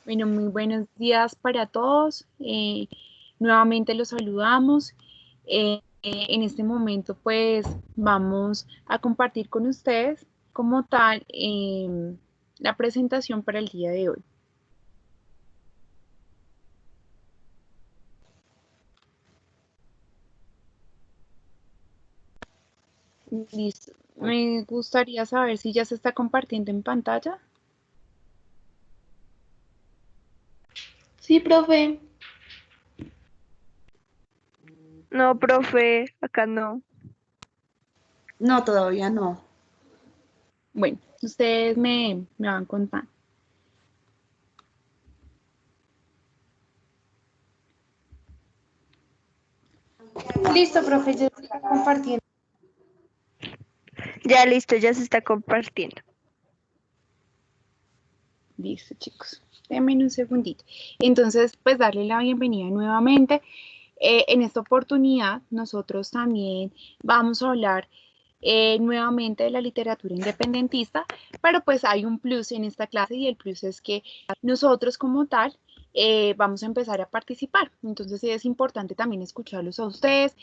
Bueno, muy buenos días para todos. Nuevamente los saludamos. En este momento, pues, vamos a compartir con ustedes como tal la presentación para el día de hoy. Listo. Me gustaría saber si ya se está compartiendo en pantalla. Sí, profe. No, profe, acá no. No, todavía no. Bueno, ustedes me van contando. Listo, profe, ya está compartiendo. Ya listo, ya se está compartiendo. Listo, chicos. Denme un segundito. Entonces, pues darle la bienvenida nuevamente. En esta oportunidad, nosotros también vamos a hablar nuevamente de la literatura independentista, pero pues hay un plus en esta clase y el plus es que nosotros como tal vamos a empezar a participar. Entonces sí es importante también escucharlos a ustedes,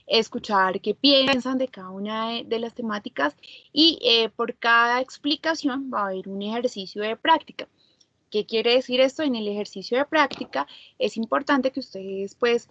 escuchar qué piensan de cada una de las temáticas y por cada explicación va a haber un ejercicio de práctica. ¿Qué quiere decir esto? En el ejercicio de práctica es importante que ustedes pues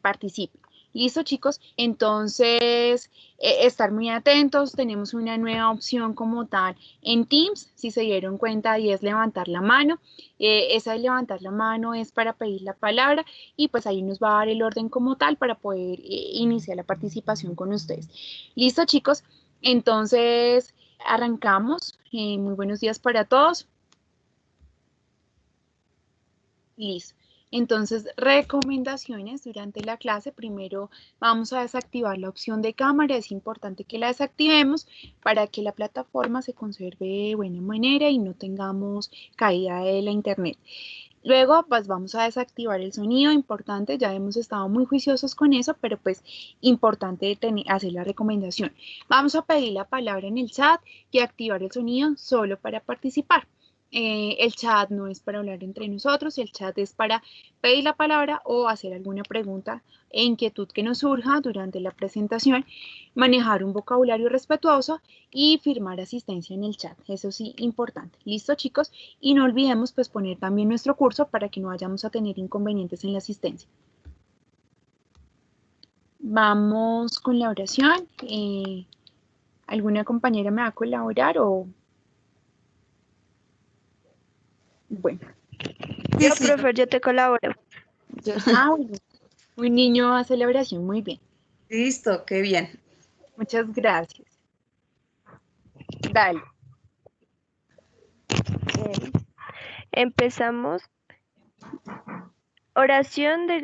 participen. ¿Listo, chicos? Entonces, estar muy atentos. Tenemos una nueva opción como tal en Teams, si se dieron cuenta, y es levantar la mano. Esa de levantar la mano es para pedir la palabra y pues ahí nos va a dar el orden como tal para poder iniciar la participación con ustedes. ¿Listo, chicos? Entonces, arrancamos. Muy buenos días para todos. Listo. Entonces, recomendaciones durante la clase. Primero vamos a desactivar la opción de cámara. Es importante que la desactivemos para que la plataforma se conserve de buena manera y no tengamos caída de la internet. Luego, pues vamos a desactivar el sonido, importante, ya hemos estado muy juiciosos con eso, pero pues importante hacer la recomendación. Vamos a pedir la palabra en el chat y activar el sonido solo para participar. El chat no es para hablar entre nosotros, el chat es para pedir la palabra o hacer alguna pregunta e inquietud que nos surja durante la presentación, manejar un vocabulario respetuoso y firmar asistencia en el chat. Eso sí, importante. ¿Listo, chicos? Y no olvidemos pues poner también nuestro curso para que no vayamos a tener inconvenientes en la asistencia. Vamos con la oración. ¿Alguna compañera me va a colaborar o...? Bueno. Yo, profe, yo te colaboro. Bueno. Un niño hace la oración muy bien. Listo, qué bien. Muchas gracias. Dale. Empezamos. Oración de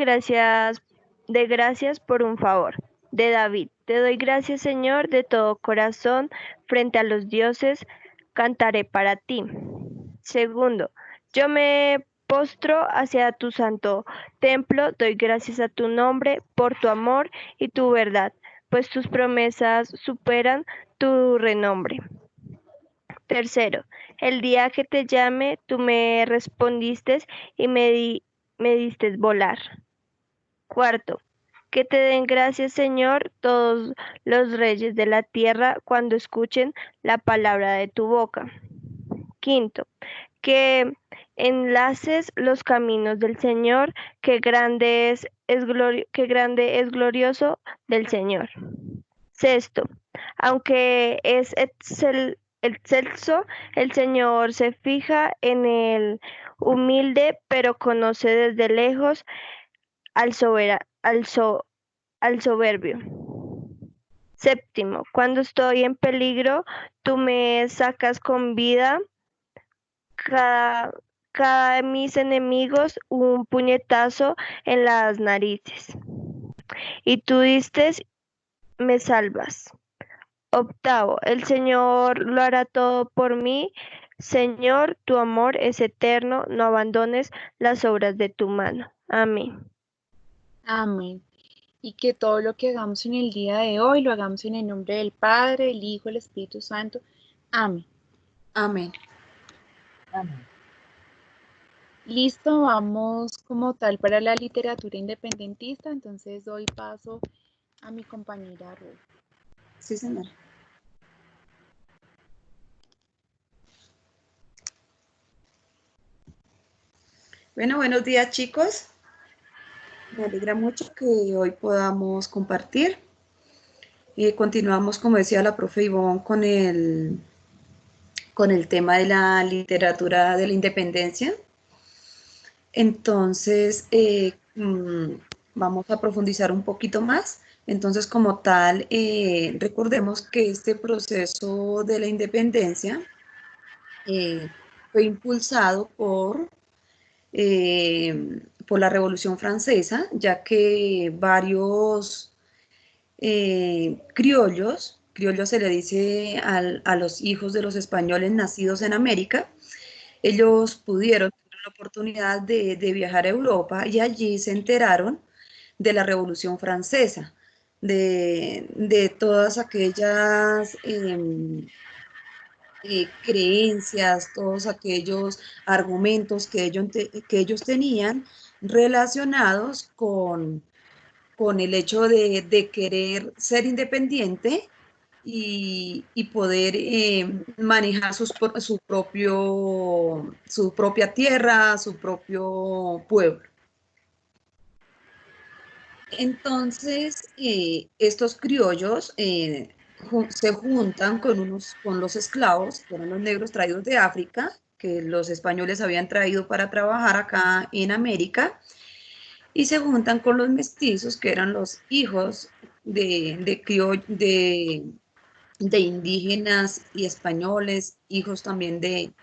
gracias por un favor. De David. Te doy gracias, Señor, de todo corazón, frente a los dioses, cantaré para ti. Segundo, yo me postro hacia tu santo templo, doy gracias a tu nombre por tu amor y tu verdad, pues tus promesas superan tu renombre. Tercero, el día que te llamé, tú me respondiste y me diste volar. Cuarto, que te den gracias, Señor, todos los reyes de la tierra cuando escuchen la palabra de tu boca. Quinto, que enlaces los caminos del Señor, que que grande es glorioso del Señor. Sexto, aunque es excelso, el Señor se fija en el humilde, pero conoce desde lejos al soberbio. Séptimo, cuando estoy en peligro, tú me sacas con vida. Cada de mis enemigos un puñetazo en las narices. Y tú diste, me salvas. Octavo, el Señor lo hará todo por mí. Señor, tu amor es eterno, no abandones las obras de tu mano. Amén. Amén. Y que todo lo que hagamos en el día de hoy lo hagamos en el nombre del Padre, el Hijo, el Espíritu Santo. Amén. Amén. Amén. Listo, vamos como tal para la literatura independentista, entonces doy paso a mi compañera Ruth. Sí, señora. Bueno, buenos días, chicos. Me alegra mucho que hoy podamos compartir. Continuamos, como decía la profe Ivonne, con el tema de la literatura de la independencia. Entonces, vamos a profundizar un poquito más. Entonces, como tal, recordemos que este proceso de la independencia fue impulsado por la Revolución Francesa, ya que varios criollos se le dice a los hijos de los españoles nacidos en América, ellos pudieron tener la oportunidad de viajar a Europa y allí se enteraron de la Revolución Francesa, de todas aquellas creencias, todos aquellos argumentos que ellos tenían relacionados con el hecho de querer ser independiente y poder manejar su propia tierra, su propio pueblo. Entonces, estos criollos se juntan con los esclavos, que eran los negros traídos de África, que los españoles habían traído para trabajar acá en América, y se juntan con los mestizos, que eran los hijos de indígenas y españoles, hijos también de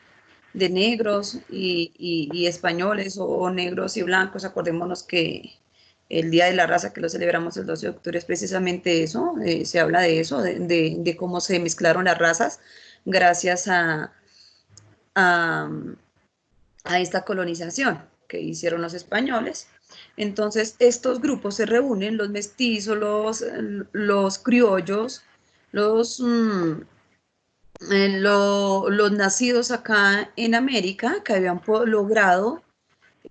negros y españoles o negros y blancos. Acordémonos que el Día de la Raza, que lo celebramos el 12 de octubre, es precisamente eso, se habla de eso, de cómo se mezclaron las razas gracias a, a esta colonización que hicieron los españoles. Entonces, estos grupos se reúnen, los mestizos, los criollos, los, los nacidos acá en América, que habían logrado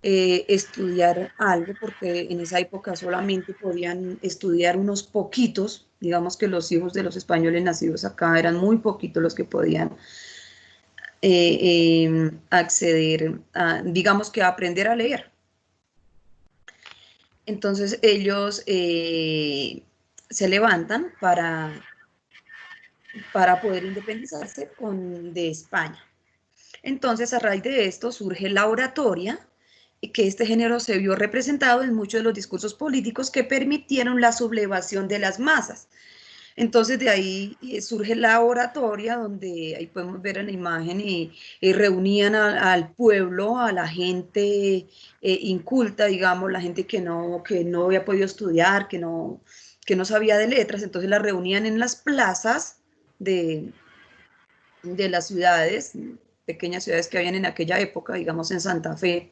estudiar algo, porque en esa época solamente podían estudiar unos poquitos, digamos que los hijos de los españoles nacidos acá eran muy poquitos los que podían acceder a, digamos que a aprender a leer. Entonces ellos se levantan para poder independizarse de España. Entonces, a raíz de esto surge la oratoria, que este género se vio representado en muchos de los discursos políticos que permitieron la sublevación de las masas. Entonces de ahí surge la oratoria, donde ahí podemos ver en la imagen y reunían al pueblo, a la gente inculta, digamos, la gente que no había podido estudiar, que no sabía de letras, entonces la reunían en las plazas de las ciudades, pequeñas ciudades que habían en aquella época, digamos en Santa Fe.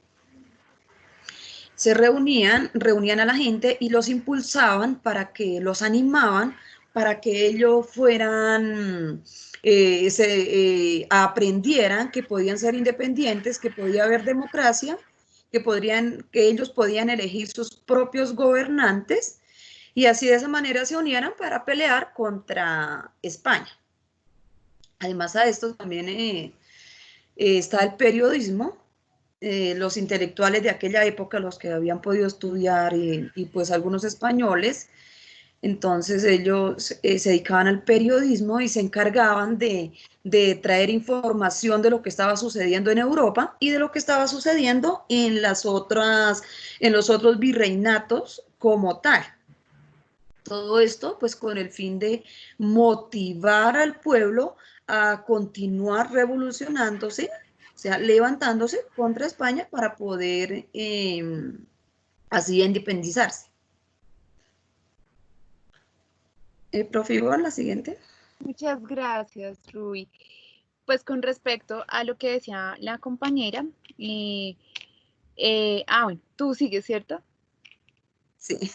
Se reunían a la gente y los impulsaban para que, los animaban para que ellos fueran, aprendieran que podían ser independientes, que podía haber democracia, que ellos podían elegir sus propios gobernantes y así de esa manera se unieran para pelear contra España. Además a esto también está el periodismo. Los intelectuales de aquella época, los que habían podido estudiar y pues algunos españoles, entonces ellos se dedicaban al periodismo y se encargaban de traer información de lo que estaba sucediendo en Europa y de lo que estaba sucediendo en los otros virreinatos como tal. Todo esto pues con el fin de motivar al pueblo a continuar revolucionándose, o sea, levantándose contra España para poder así independizarse. Profe Ivonne, la siguiente. Muchas gracias, Rui. Pues con respecto a lo que decía la compañera, bueno, tú sigues, ¿cierto? Sí.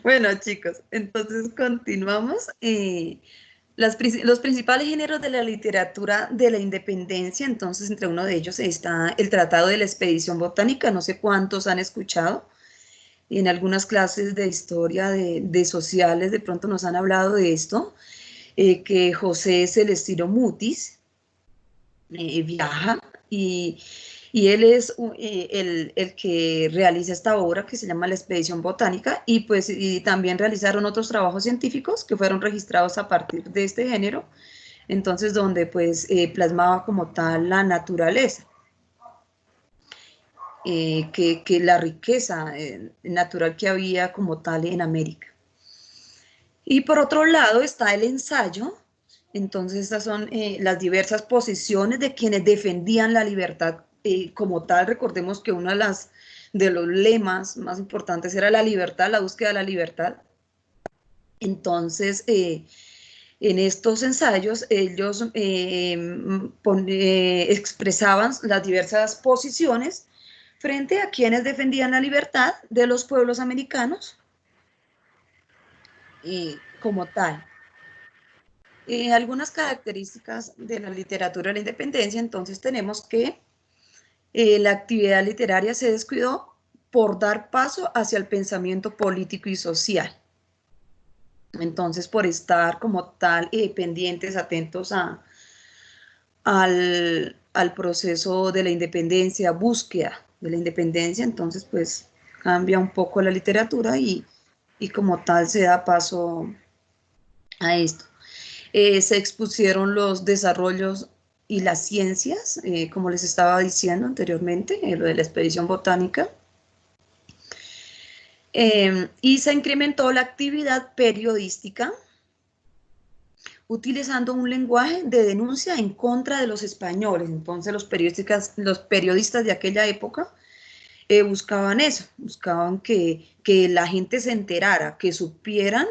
Bueno, chicos, entonces continuamos. Los principales géneros de la literatura de la independencia, entonces entre uno de ellos está el Tratado de la Expedición Botánica, no sé cuántos han escuchado, y en algunas clases de historia de sociales de pronto nos han hablado de esto, que José Celestino Mutis viaja y él es el que realiza esta obra que se llama La Expedición Botánica y pues y también realizaron otros trabajos científicos que fueron registrados a partir de este género, entonces donde pues plasmaba como tal la naturaleza. Que la riqueza natural que había como tal en América. Y por otro lado está el ensayo, entonces estas son las diversas posiciones de quienes defendían la libertad como tal. Recordemos que uno de los lemas más importantes era la libertad, la búsqueda de la libertad. Entonces, en estos ensayos ellos expresaban las diversas posiciones frente a quienes defendían la libertad de los pueblos americanos como tal. Algunas características de la literatura de la independencia, entonces tenemos que la actividad literaria se descuidó por dar paso hacia el pensamiento político y social. Entonces, por estar como tal pendientes, atentos al proceso de la independencia, búsqueda de la independencia, entonces pues cambia un poco la literatura y como tal se da paso a esto. Se expusieron los desarrollos y las ciencias, como les estaba diciendo anteriormente, lo de la expedición botánica, y se incrementó la actividad periodística utilizando un lenguaje de denuncia en contra de los españoles. Entonces los periodistas de aquella época buscaban eso, buscaban que la gente se enterara, que supieran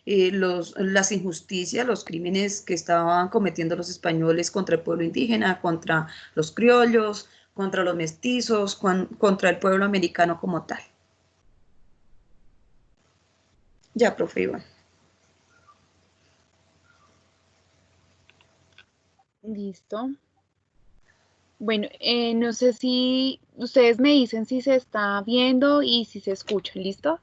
las injusticias, los crímenes que estaban cometiendo los españoles contra el pueblo indígena, contra los criollos, contra los mestizos, contra el pueblo americano como tal. Ya, profe Iván. Listo. Bueno, no sé si ustedes me dicen si se está viendo y si se escucha, ¿listo?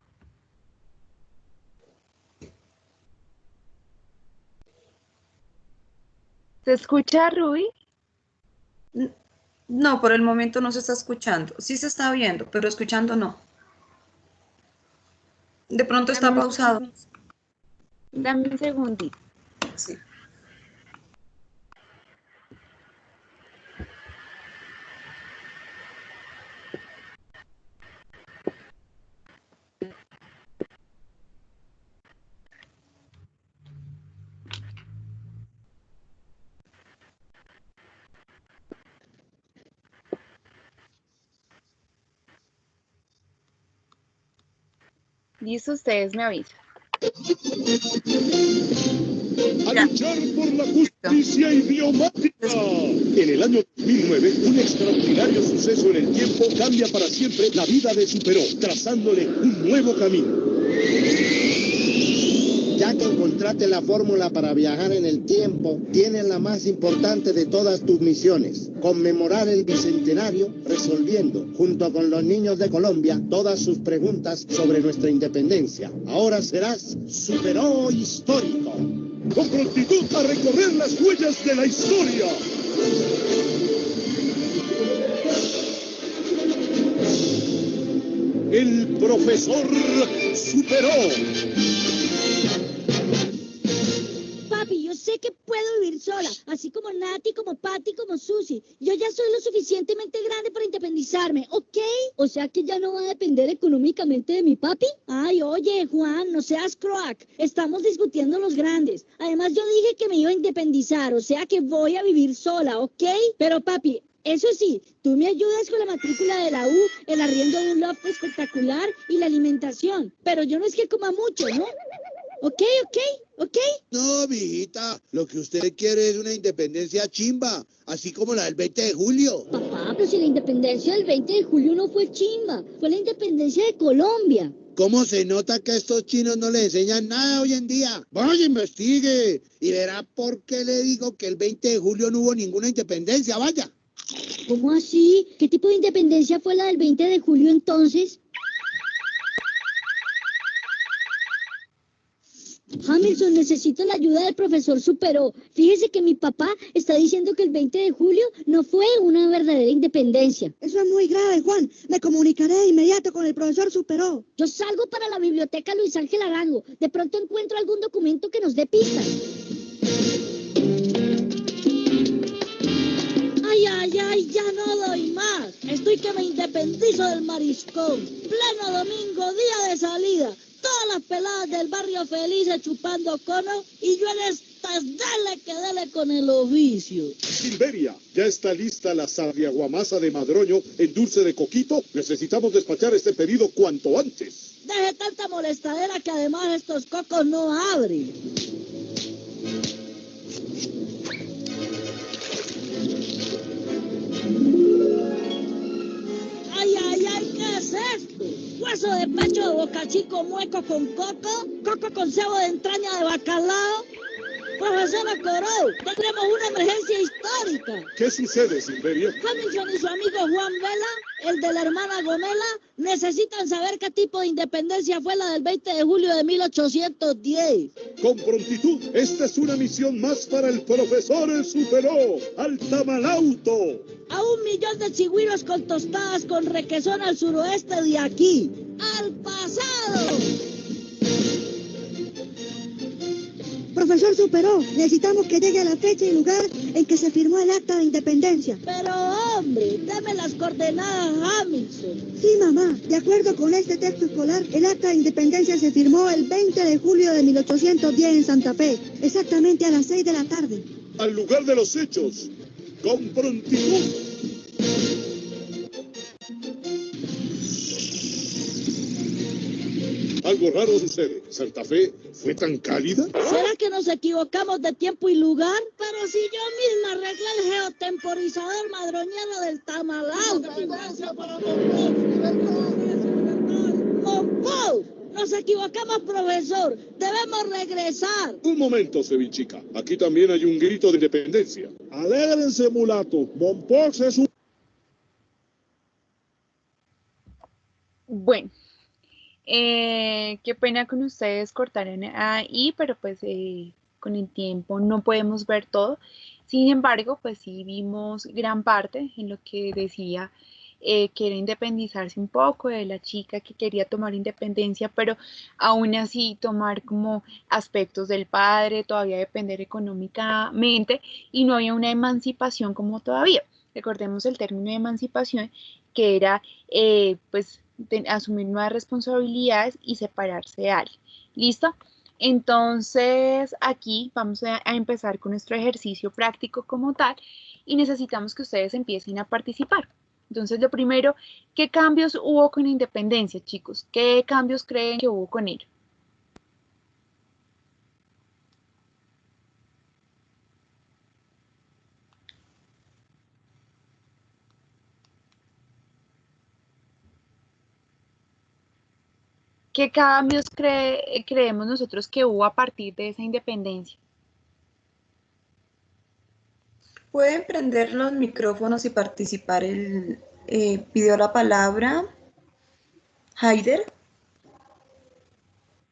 ¿Se escucha, Ruby? No, por el momento no se está escuchando. Sí se está viendo, pero escuchando no. De pronto está pausado. Dame un segundito. Sí. Listo, ustedes me avisan. A luchar por la justicia idiomática. En el año 2009, un extraordinario suceso en el tiempo cambia para siempre la vida de Superó, trazándole un nuevo camino. Ya que encontraste la fórmula para viajar en el tiempo, tienes la más importante de todas tus misiones: conmemorar el bicentenario resolviendo, junto con los niños de Colombia, todas sus preguntas sobre nuestra independencia. Ahora serás Superó histórico. Con prontitud a recorrer las huellas de la historia. El profesor Superó. Papi, yo sé que puedo vivir sola, así como Nati, como Patty, como Susi. Yo ya soy lo suficientemente grande para independizarme, ¿ok? O sea que ya no va a depender económicamente de mi papi. Ay, oye, Juan, no seas croac. Estamos discutiendo los grandes. Además, yo dije que me iba a independizar, o sea que voy a vivir sola, ¿ok? Pero papi, eso sí, tú me ayudas con la matrícula de la U, el arriendo de un loft espectacular y la alimentación. Pero yo no es que coma mucho, ¿no? ¿Ok? No, mijita, lo que usted quiere es una independencia chimba, así como la del 20 de julio. Papá, pues si la independencia del 20 de julio no fue chimba, fue la independencia de Colombia. cómo se nota que a estos chinos no les enseñan nada hoy en día. Vaya, investigue y verá por qué le digo que el 20 de julio no hubo ninguna independencia, vaya. ¿Cómo así? ¿Qué tipo de independencia fue la del 20 de julio entonces? Hamilton, necesito la ayuda del profesor Superó. Fíjese que mi papá está diciendo que el 20 de julio no fue una verdadera independencia. Eso es muy grave, Juan. Me comunicaré de inmediato con el profesor Superó. Yo salgo para la biblioteca Luis Ángel Arango. De pronto encuentro algún documento que nos dé pistas. Ay, ya no doy más. Estoy que me independizo del mariscón. Pleno domingo, día de salida. Todas las peladas del barrio felices chupando cono y yo en estas dele con el oficio. Silveria, ya está lista la sarriaguamasa de madroño en dulce de coquito. Necesitamos despachar este pedido cuanto antes. Deje tanta molestadera que además estos cocos no abren. Ay, ¿qué es esto? Hueso de pecho de bocachico mueco con coco, coco con cebo de entraña de bacalao. Profesora Coró, tendremos una emergencia histórica. ¿Qué sucede, Silveria? Hamilton y su amigo Juan Vela, el de la hermana Gomela, necesitan saber qué tipo de independencia fue la del 20 de julio de 1810. Con prontitud, esta es una misión más para el profesor Superó, al Tamalauto. A 1.000.000 de chigüiros con tostadas con requesón al suroeste de aquí. ¡Al pasado! Profesor Superó, necesitamos que llegue a la fecha y lugar en que se firmó el acta de independencia. Pero hombre, dame las coordenadas, Hamilton. Sí, mamá, de acuerdo con este texto escolar, el acta de independencia se firmó el 20 de julio de 1810 en Santa Fe, exactamente a las 6 de la tarde. Al lugar de los hechos, con prontitud. Algo raro sucede. ¿Santa Fe fue tan cálida? ¿Será que nos equivocamos de tiempo y lugar? Pero si yo misma arreglé el geotemporizador madroñero del Tamalauto. ¡Monpou! Nos equivocamos, profesor. Debemos regresar. Un momento, Cevichica. Aquí también hay un grito de independencia. Alégrense, mulato. Mompox es un... Bueno, qué pena con ustedes cortar ahí, pero pues con el tiempo no podemos ver todo. Sin embargo, pues sí vimos gran parte en lo que decía que era independizarse un poco de la chica que quería tomar independencia, pero aún así tomar como aspectos del padre, todavía depender económicamente y no había una emancipación como todavía. Recordemos el término de emancipación que era pues asumir nuevas responsabilidades y separarse de alguien. ¿Listo? Entonces aquí vamos a empezar con nuestro ejercicio práctico como tal y necesitamos que ustedes empiecen a participar. Entonces, lo primero, ¿qué cambios hubo con la independencia, chicos? ¿Qué cambios creen que hubo con ello? ¿Qué cambios creemos nosotros que hubo a partir de esa independencia? Pueden prender los micrófonos y participar. Pidió la palabra Haider.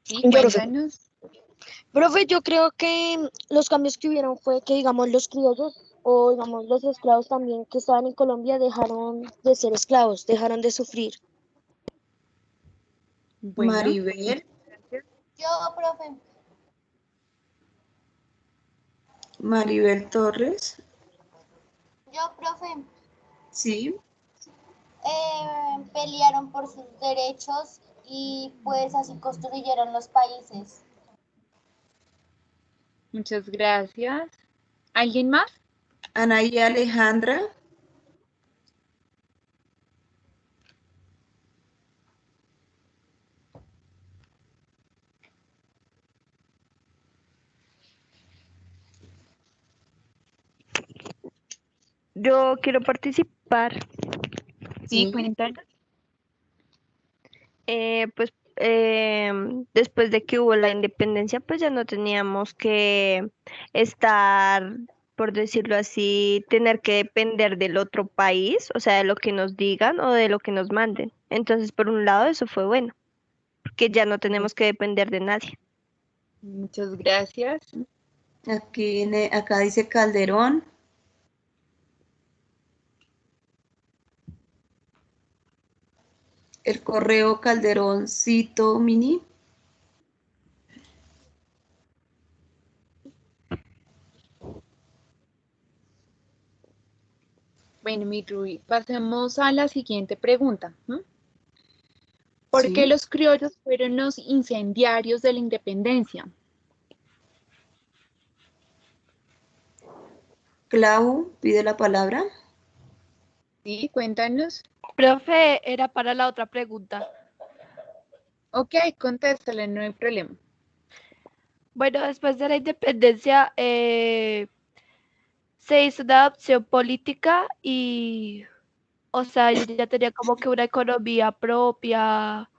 Sí, cuéntanos. Profe, yo creo que los cambios que hubieron fue que, digamos, los criollos o, digamos, los esclavos también que estaban en Colombia dejaron de ser esclavos, dejaron de sufrir. Bueno. Maribel. Yo, profe. Maribel Torres. Yo, profe. Sí. Pelearon por sus derechos y pues así construyeron los países. Muchas gracias. ¿Alguien más? Anaí Alejandra. Yo quiero participar. Sí, cuéntanos. Pues después de que hubo la independencia, pues ya no teníamos que estar, por decirlo así, tener que depender del otro país, o sea, de lo que nos digan o de lo que nos manden. Entonces, por un lado, eso fue bueno, porque ya no tenemos que depender de nadie. Muchas gracias. Acá dice Calderón. El correo Calderoncito Mini. Bueno, mi Rui, pasemos a la siguiente pregunta. ¿Por Sí. qué los criollos fueron los incendiarios de la independencia? Clau pide la palabra. Sí, cuéntanos. Profe, era para la otra pregunta. Ok, contéstale, no hay problema. Bueno, después de la independencia se hizo una adopción política y, o sea, ellos ya tenían como que una economía propia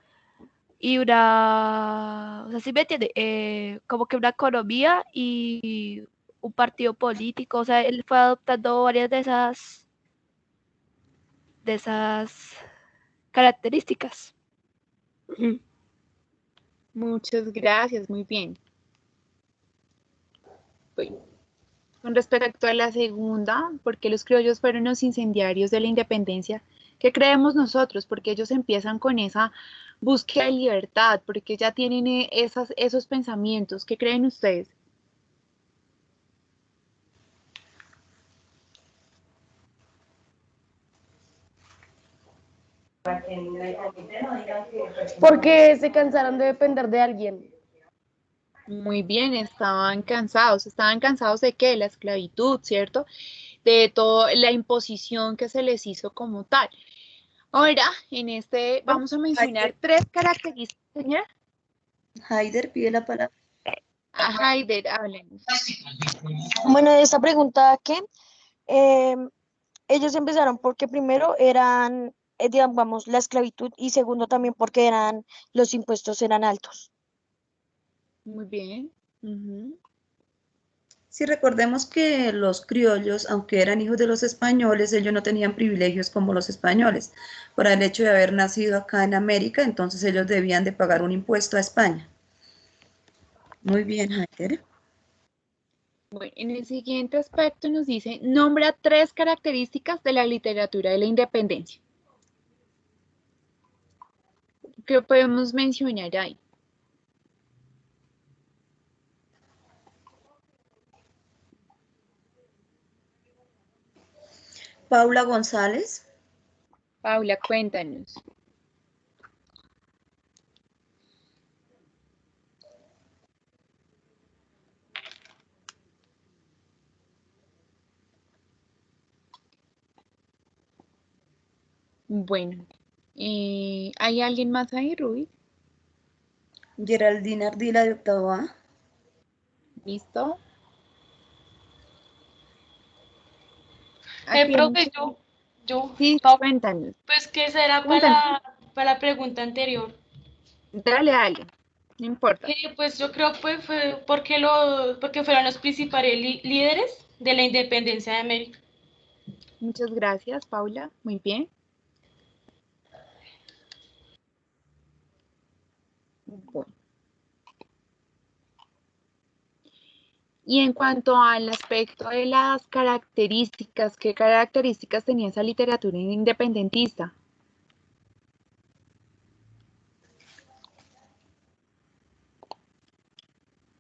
y una, o sea, ¿sí me entiende? Como que una economía y un partido político, o sea, él fue adoptando varias de esas características. Muchas gracias, muy bien. Bueno, con respecto a la segunda, ¿por qué los criollos fueron los incendiarios de la independencia? ¿Qué creemos nosotros? Porque ellos empiezan con esa búsqueda de libertad, porque ya tienen esos pensamientos. ¿Qué creen ustedes? Porque se cansaron de depender de alguien. Muy bien, estaban cansados. ¿Estaban cansados de qué? La esclavitud, ¿cierto? De toda la imposición que se les hizo como tal. Ahora, vamos a mencionar tres características. Señora. Haider pide la palabra. Haider, háblenos. Bueno, de esta pregunta, ¿qué? Ellos empezaron porque primero eran, digamos, la esclavitud y segundo también porque los impuestos eran altos. Muy bien. Sí, recordemos que los criollos, aunque eran hijos de los españoles, ellos no tenían privilegios como los españoles. Por el hecho de haber nacido acá en América, entonces ellos debían de pagar un impuesto a España. Muy bien, Haider. Bueno, en el siguiente aspecto nos dice, nombra tres características de la literatura de la independencia. ¿Qué podemos mencionar ahí? Paula González. Paula, cuéntanos. Bueno, ¿hay alguien más ahí, Ruby? Geraldine Ardila de octavo A. ¿Listo? Profe, yo, Sí, cuéntanos. pues, ¿qué será Cuéntanos. para la pregunta anterior? Dale, no importa. Pues yo creo que fue porque fueron los principales líderes de la independencia de América. Muchas gracias, Paula. Muy bien. Bueno. Y en cuanto al aspecto de las características, ¿qué características tenía esa literatura independentista?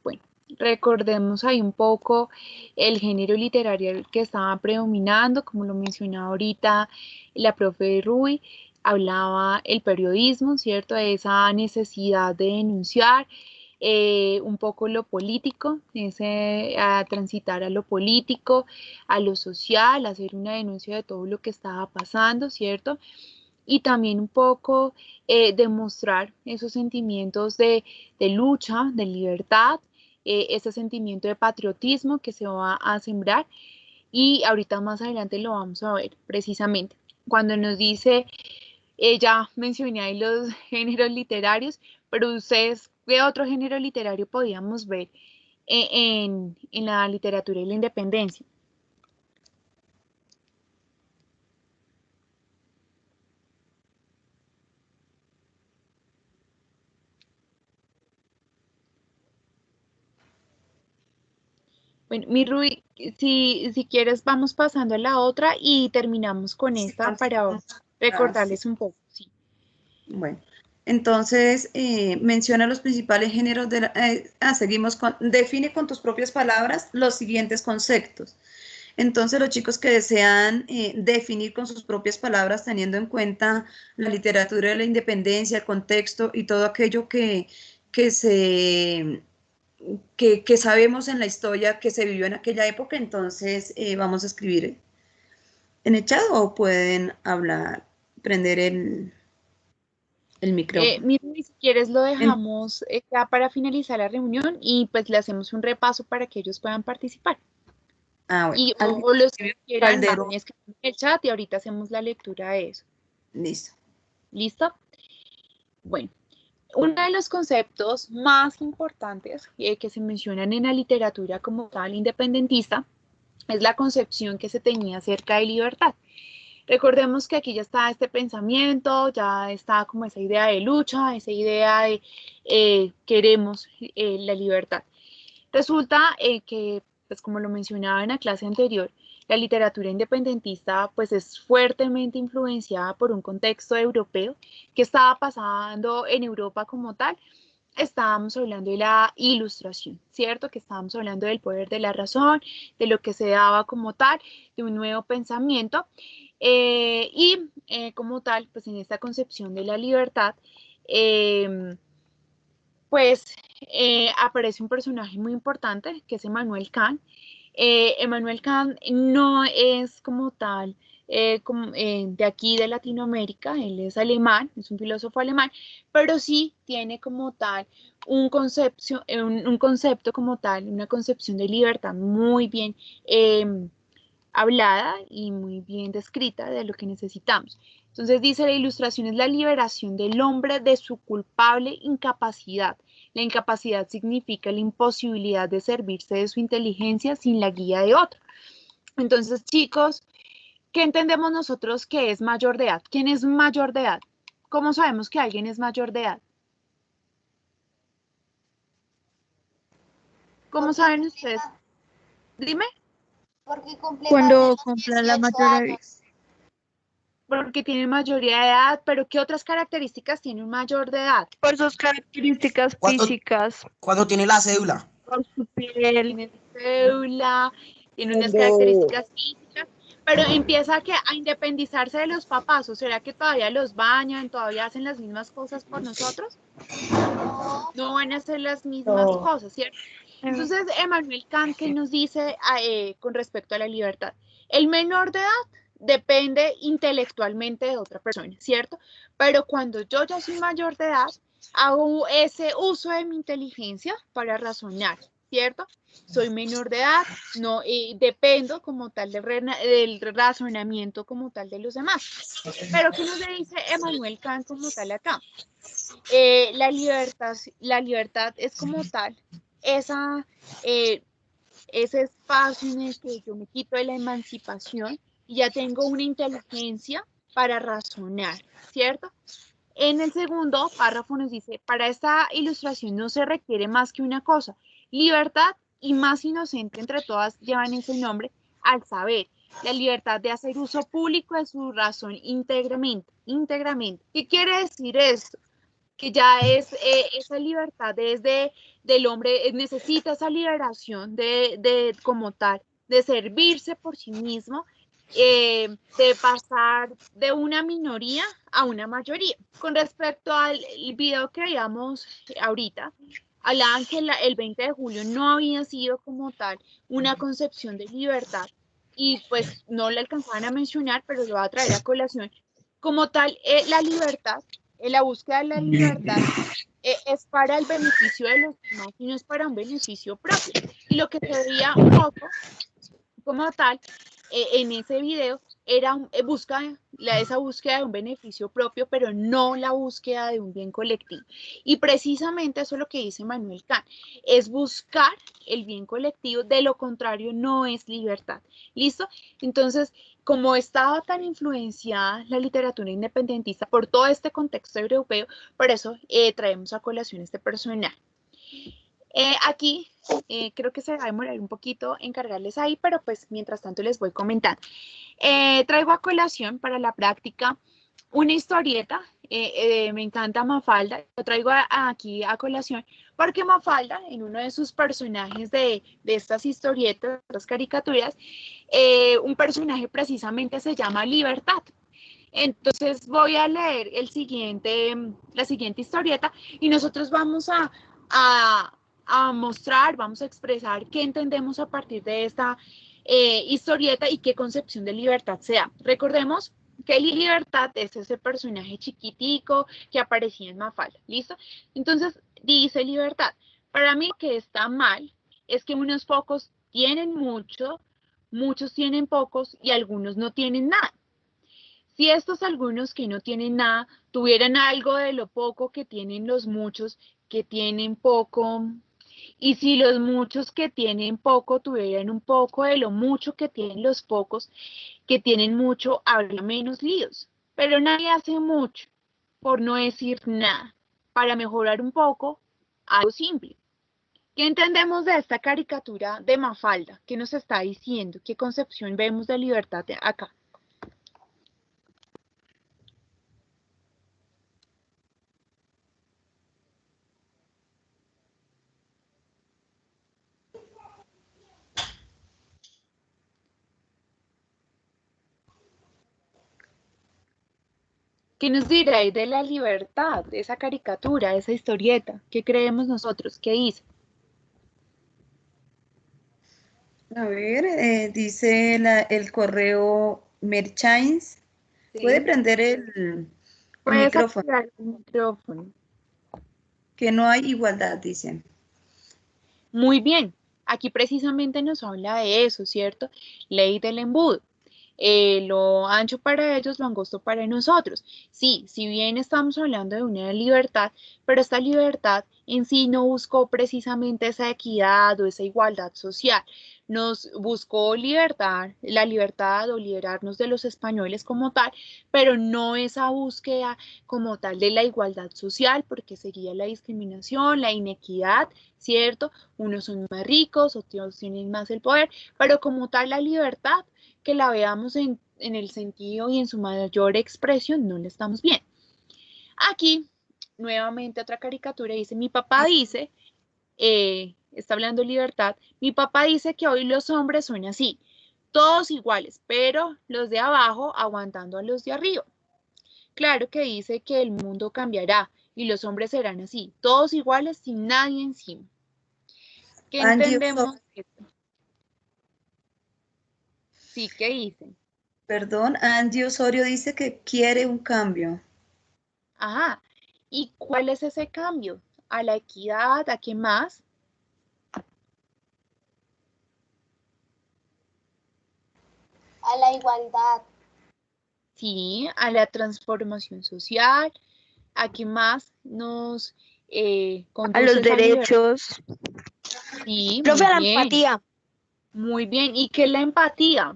Bueno, recordemos ahí un poco el género literario que estaba predominando, como lo mencionaba ahorita la profe Rui, hablaba el periodismo, ¿cierto? De esa necesidad de denunciar, un poco lo político, a transitar a lo político, a lo social, hacer una denuncia de todo lo que estaba pasando, ¿cierto? Y también un poco demostrar esos sentimientos de lucha, de libertad, ese sentimiento de patriotismo que se va a sembrar y ahorita más adelante lo vamos a ver precisamente. Cuando nos dice, ya mencioné ahí los géneros literarios, pero ustedes, ¿qué otro género literario podíamos ver en la literatura y la independencia? Bueno, mi Rui, si quieres vamos pasando a la otra y terminamos con esta para recordarles un poco. Sí. Bueno, entonces menciona los principales géneros de seguimos con, define con tus propias palabras los siguientes conceptos. Entonces, los chicos que desean definir con sus propias palabras, teniendo en cuenta la literatura de la independencia, el contexto y todo aquello que sabemos en la historia que se vivió en aquella época, entonces vamos a escribir en el chat o pueden hablar, prender el micrófono. Mira, si quieres lo dejamos ya para finalizar la reunión y pues le hacemos un repaso para que ellos puedan participar. Bueno. Y o los que quieran escribir en el chat y ahorita hacemos la lectura de eso. Listo. ¿Listo? Bueno, uno de los conceptos más importantes que se mencionan en la literatura como tal independentista es la concepción que se tenía acerca de libertad. Recordemos que aquí ya está este pensamiento, ya está como esa idea de lucha, esa idea de queremos la libertad. Resulta que, pues como lo mencionaba en la clase anterior, la literatura independentista pues es fuertemente influenciada por un contexto europeo que estaba pasando en Europa como tal. Estábamos hablando de la Ilustración, ¿cierto? Que estábamos hablando del poder de la razón, de lo que se daba como tal, de un nuevo pensamiento. Como tal, pues en esta concepción de la libertad, aparece un personaje muy importante que es Immanuel Kant. Immanuel Kant no es como tal de aquí de Latinoamérica, él es alemán, es un filósofo alemán, pero sí tiene como tal un concepto como tal, una concepción de libertad muy bien hablada y muy bien descrita de lo que necesitamos. Entonces dice, la Ilustración es la liberación del hombre de su culpable incapacidad. La incapacidad significa la imposibilidad de servirse de su inteligencia sin la guía de otro. Entonces, chicos, ¿qué entendemos nosotros que es mayor de edad? ¿Quién es mayor de edad? ¿Cómo sabemos que alguien es mayor de edad? ¿Cómo saben ustedes? Dime. Porque cumple cuando cumpla la mayoría. Porque tiene mayoría de edad, pero ¿qué otras características tiene un mayor de edad? Por sus características físicas. Cuando tiene la cédula. Por su piel. Tiene cédula, tiene unas características físicas, pero empieza a independizarse de los papás. ¿O será que todavía los bañan, todavía hacen las mismas cosas por nosotros? No van a hacer las mismas cosas, ¿cierto? Entonces, Immanuel Kant, ¿qué nos dice con respecto a la libertad? El menor de edad depende intelectualmente de otra persona, ¿cierto? Pero cuando yo ya soy mayor de edad, hago ese uso de mi inteligencia para razonar, ¿cierto? Soy menor de edad, no dependo como tal del razonamiento como tal de los demás. Pero ¿qué nos dice Immanuel Kant como tal acá? La libertad es como tal ese espacio en el que yo me quito de la emancipación y ya tengo una inteligencia para razonar, ¿cierto? En el segundo párrafo nos dice, para esta ilustración no se requiere más que una cosa, libertad y más inocente entre todas llevan ese nombre, al saber, la libertad de hacer uso público de su razón íntegramente. ¿Qué quiere decir esto? Que ya es esa libertad desde del hombre, necesita esa liberación de como tal, de servirse por sí mismo, de pasar de una minoría a una mayoría. Con respecto al video que veíamos ahorita, hablaban que el 20 de julio no había sido como tal una concepción de libertad y pues no le alcanzaban a mencionar, pero lo va a traer a colación. Como tal, la libertad, la búsqueda de la libertad es para el beneficio de los demás y no es para un beneficio propio. Y lo que se veía un poco como tal en ese video era busca esa búsqueda de un beneficio propio, pero no la búsqueda de un bien colectivo. Y precisamente eso es lo que dice Manuel Kant, es buscar el bien colectivo, de lo contrario no es libertad. ¿Listo? Entonces, como estaba tan influenciada la literatura independentista por todo este contexto europeo, por eso traemos a colación este personaje. Aquí creo que se va a demorar un poquito en cargarles ahí, pero pues mientras tanto les voy comentando. Traigo a colación para la práctica una historieta, me encanta Mafalda, lo traigo aquí a colación porque Mafalda, en uno de sus personajes de estas historietas, de estas caricaturas, un personaje precisamente se llama Libertad. Entonces voy a leer la siguiente historieta y nosotros vamos a mostrar, vamos a expresar qué entendemos a partir de esta historieta y qué concepción de libertad se da. Recordemos que Libertad es ese personaje chiquitico que aparecía en Mafalda, ¿listo? Entonces dice Libertad, para mí que está mal es que unos pocos tienen mucho, muchos tienen pocos y algunos no tienen nada. Si estos algunos que no tienen nada tuvieran algo de lo poco que tienen los muchos que tienen poco, y si los muchos que tienen poco tuvieran un poco de lo mucho que tienen los pocos que tienen mucho, habría menos líos. Pero nadie hace mucho, por no decir nada, para mejorar un poco algo simple. ¿Qué entendemos de esta caricatura de Mafalda? ¿Qué nos está diciendo? ¿Qué concepción vemos de libertad acá? ¿Qué nos diréis de la libertad, de esa caricatura, de esa historieta? ¿Qué creemos nosotros? ¿Qué dice? A ver, dice el correo Merchants. Sí. ¿Puede prender el Puedes micrófono? activar el micrófono. Que no hay igualdad, dicen. Muy bien. Aquí precisamente nos habla de eso, ¿cierto? Ley del embudo. Lo ancho para ellos, lo angosto para nosotros. Sí, si bien estamos hablando de una libertad, pero esta libertad en sí no buscó precisamente esa equidad o esa igualdad social. Nos buscó la libertad o liberarnos de los españoles como tal, pero no esa búsqueda como tal de la igualdad social, porque seguía la discriminación, la inequidad, ¿cierto? Unos son más ricos, otros tienen más el poder, pero como tal la libertad, que la veamos en el sentido y en su mayor expresión, no la estamos viendo. Aquí, nuevamente otra caricatura dice, mi papá dice, está hablando de libertad, mi papá dice que hoy los hombres son así, todos iguales, pero los de abajo aguantando a los de arriba. Claro que dice que el mundo cambiará y los hombres serán así, todos iguales sin nadie encima. ¿Qué entendemos de esto? Sí, ¿qué dicen? Perdón, Angie Osorio dice que quiere un cambio. Ajá. ¿Y cuál es ese cambio? ¿A la equidad? ¿A qué más? A la igualdad. Sí, a la transformación social. ¿A qué más nos conduce a los esa derechos. Sí, Profe, muy la bien. empatía. Muy bien. ¿Y qué es la empatía?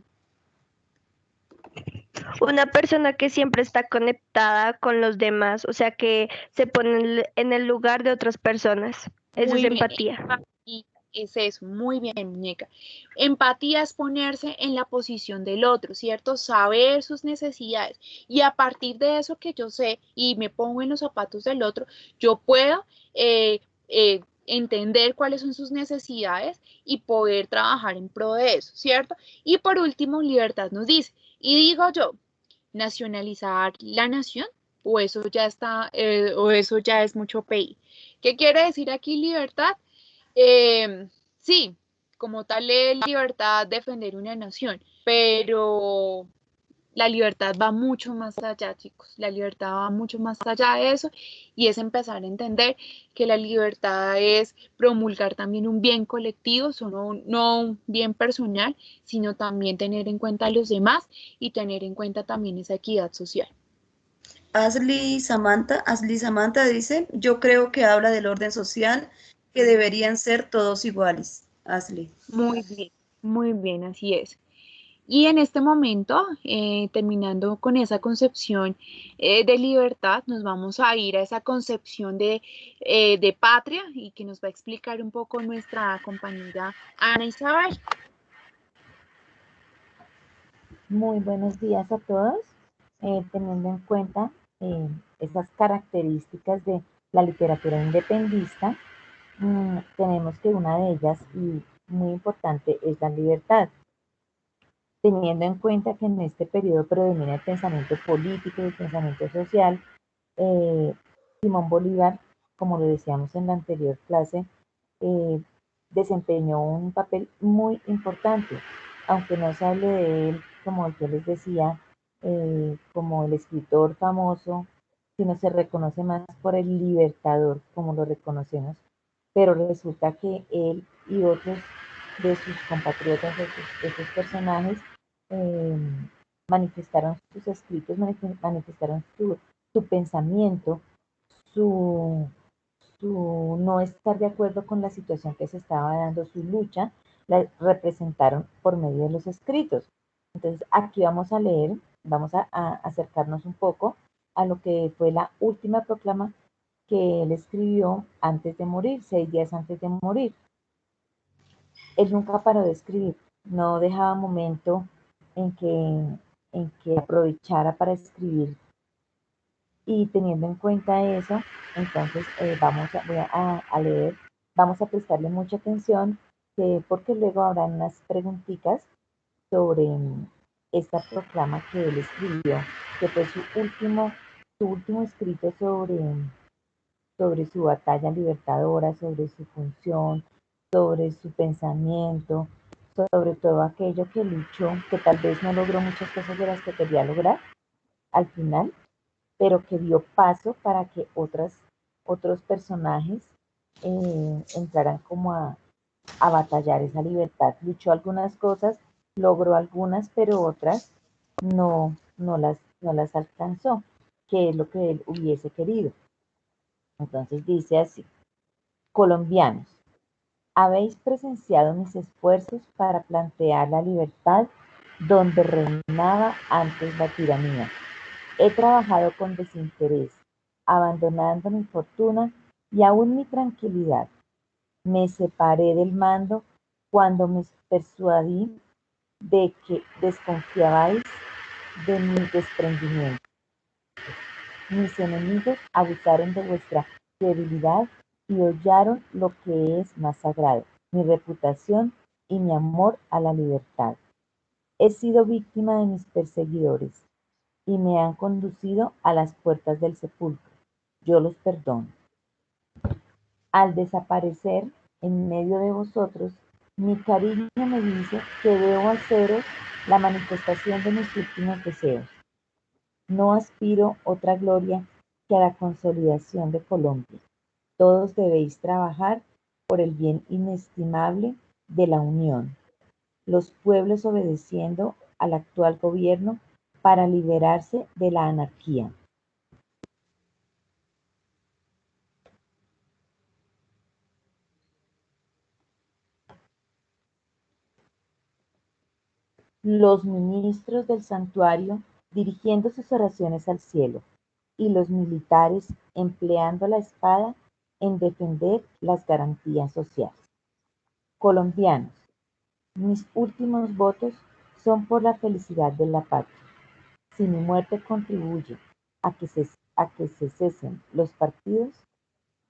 Una persona que siempre está conectada con los demás, o sea, que se pone en el lugar de otras personas. Eso Muy es bien. empatía. Y es eso, muy bien, muñeca. Empatía es ponerse en la posición del otro, ¿cierto? Saber sus necesidades. Y a partir de eso que yo sé y me pongo en los zapatos del otro, yo puedo entender cuáles son sus necesidades y poder trabajar en pro de eso, ¿cierto? Y por último, libertad nos dice, y digo yo, nacionalizar la nación, o eso ya está, o eso ya es mucho PI. ¿Qué quiere decir aquí libertad? Sí, como tal es libertad defender una nación, pero la libertad va mucho más allá, chicos. La libertad va mucho más allá de eso y es empezar a entender que la libertad es promulgar también un bien colectivo, solo no un bien personal, sino también tener en cuenta a los demás y tener en cuenta también esa equidad social. Ashley Samantha dice, yo creo que habla del orden social, que deberían ser todos iguales. Ashley. Muy bien, así es. Y en este momento, terminando con esa concepción de libertad, nos vamos a ir a esa concepción de patria y que nos va a explicar un poco nuestra compañera Ana Isabel. Muy buenos días a todos. Teniendo en cuenta esas características de la literatura independista, tenemos que una de ellas, y muy importante, es la libertad. Teniendo en cuenta que en este periodo predomina el pensamiento político y el pensamiento social, Simón Bolívar, como lo decíamos en la anterior clase, desempeñó un papel muy importante, aunque no se hable de él, como yo les decía, como el escritor famoso, sino se reconoce más por el libertador, como lo reconocemos, pero resulta que él y otros de sus compatriotas, de sus personajes, manifestaron sus escritos, manifestaron su pensamiento, su no estar de acuerdo con la situación que se estaba dando, su lucha, la representaron por medio de los escritos. Entonces, aquí vamos a leer, vamos a acercarnos un poco a lo que fue la última proclama que él escribió antes de morir, 6 días antes de morir. Él nunca paró de escribir, no dejaba momento en que aprovechara para escribir. Y teniendo en cuenta eso, entonces voy a leer, vamos a prestarle mucha atención, porque luego habrán unas preguntitas sobre esta proclama que él escribió, que fue su último escrito sobre su batalla libertadora, sobre su función, sobre su pensamiento, sobre todo aquello que luchó, que tal vez no logró muchas cosas de las que quería lograr al final, pero que dio paso para que otros personajes entraran como a batallar esa libertad. Luchó algunas cosas, logró algunas, pero otras no las alcanzó, que es lo que él hubiese querido. Entonces dice así: colombianos, habéis presenciado mis esfuerzos para plantear la libertad donde reinaba antes la tiranía. He trabajado con desinterés, abandonando mi fortuna y aún mi tranquilidad. Me separé del mando cuando me persuadí de que desconfiabais de mi desprendimiento. Mis enemigos abusaron de vuestra debilidad y hollaron lo que es más sagrado, mi reputación y mi amor a la libertad. He sido víctima de mis perseguidores y me han conducido a las puertas del sepulcro. Yo los perdono. Al desaparecer en medio de vosotros, mi cariño me dice que debo haceros la manifestación de mis últimos deseos. No aspiro otra gloria que a la consolidación de Colombia. Todos debéis trabajar por el bien inestimable de la unión. Los pueblos obedeciendo al actual gobierno para liberarse de la anarquía. Los ministros del santuario dirigiendo sus oraciones al cielo, y los militares empleando la espada en defender las garantías sociales. Colombianos, mis últimos votos son por la felicidad de la patria. Si mi muerte contribuye a que se cesen los partidos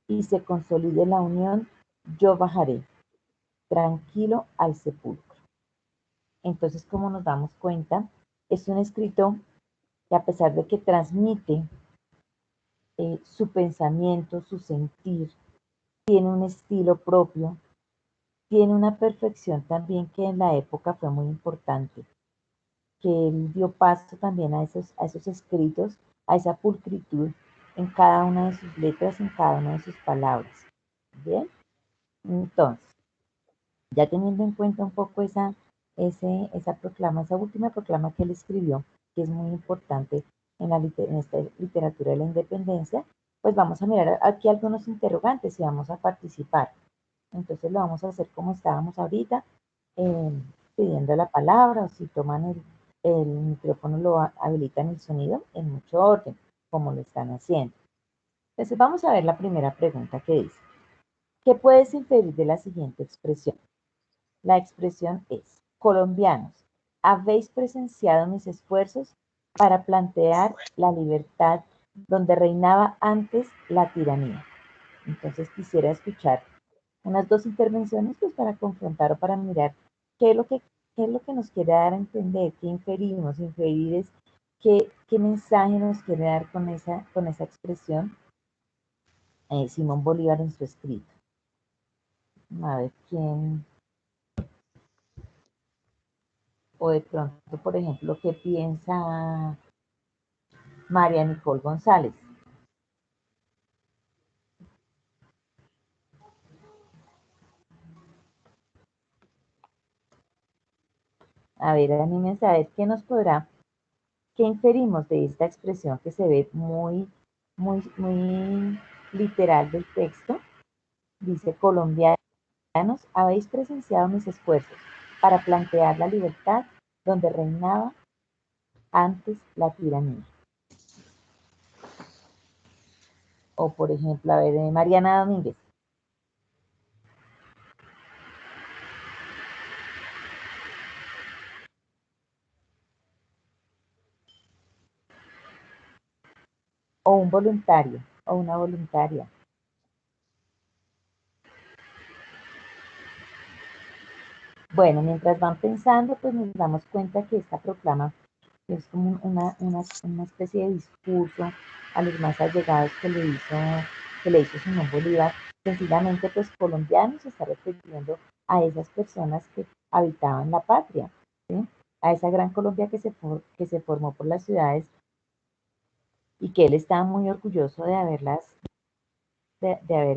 y se consolide la unión, yo bajaré tranquilo al sepulcro. Entonces, como nos damos cuenta, es un escrito que, a pesar de que transmite su pensamiento, su sentir, tiene un estilo propio, tiene una perfección también que en la época fue muy importante, que él dio paso también a esos escritos, a esa pulcritud en cada una de sus letras, en cada una de sus palabras. ¿Bien? Entonces, ya teniendo en cuenta un poco esa última proclama que él escribió, que es muy importante en esta literatura de la independencia, pues vamos a mirar aquí algunos interrogantes y vamos a participar. Entonces lo vamos a hacer como estábamos ahorita, pidiendo la palabra, o si toman el micrófono, lo habilitan el sonido en mucho orden, como lo están haciendo. Entonces vamos a ver la primera pregunta que dice: ¿qué puedes inferir de la siguiente expresión? La expresión es: colombianos, habéis presenciado mis esfuerzos para plantear la libertad donde reinaba antes la tiranía. Entonces quisiera escuchar unas dos intervenciones, pues, para confrontar o para mirar qué es lo que nos quiere dar a entender, qué inferimos. Inferir es qué mensaje nos quiere dar con esa expresión Simón Bolívar en su escrito. A ver quién, o de pronto, por ejemplo, qué piensa María Nicole González. A ver, anímense a ver qué inferimos de esta expresión que se ve muy literal del texto. Dice: colombianos, habéis presenciado mis esfuerzos para plantear la libertad donde reinaba antes la tiranía. O, por ejemplo, a ver, de Mariana Domínguez. O un voluntario, o una voluntaria. Bueno, mientras van pensando, pues nos damos cuenta que esta proclama es como una especie de discurso a los más allegados que le hizo Simón Bolívar. Sencillamente, pues, colombianos, se está refiriendo a esas personas que habitaban la patria, ¿sí? A esa gran Colombia que se formó por las ciudades, y que él estaba muy orgulloso de haber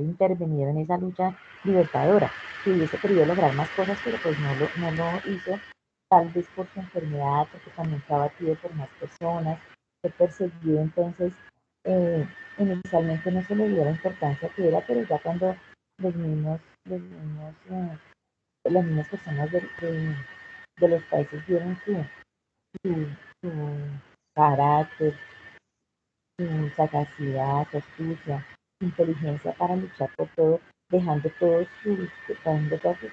intervenido en esa lucha libertadora, que hubiese querido lograr más cosas, pero pues no lo hizo, tal vez por su enfermedad, porque también fue abatido por más personas, fue perseguido. Entonces, inicialmente no se le dio la importancia que era, pero ya cuando las mismas personas de los países vieron su carácter, su sagacidad, su astucia, su inteligencia para luchar por todo, dejando todas sus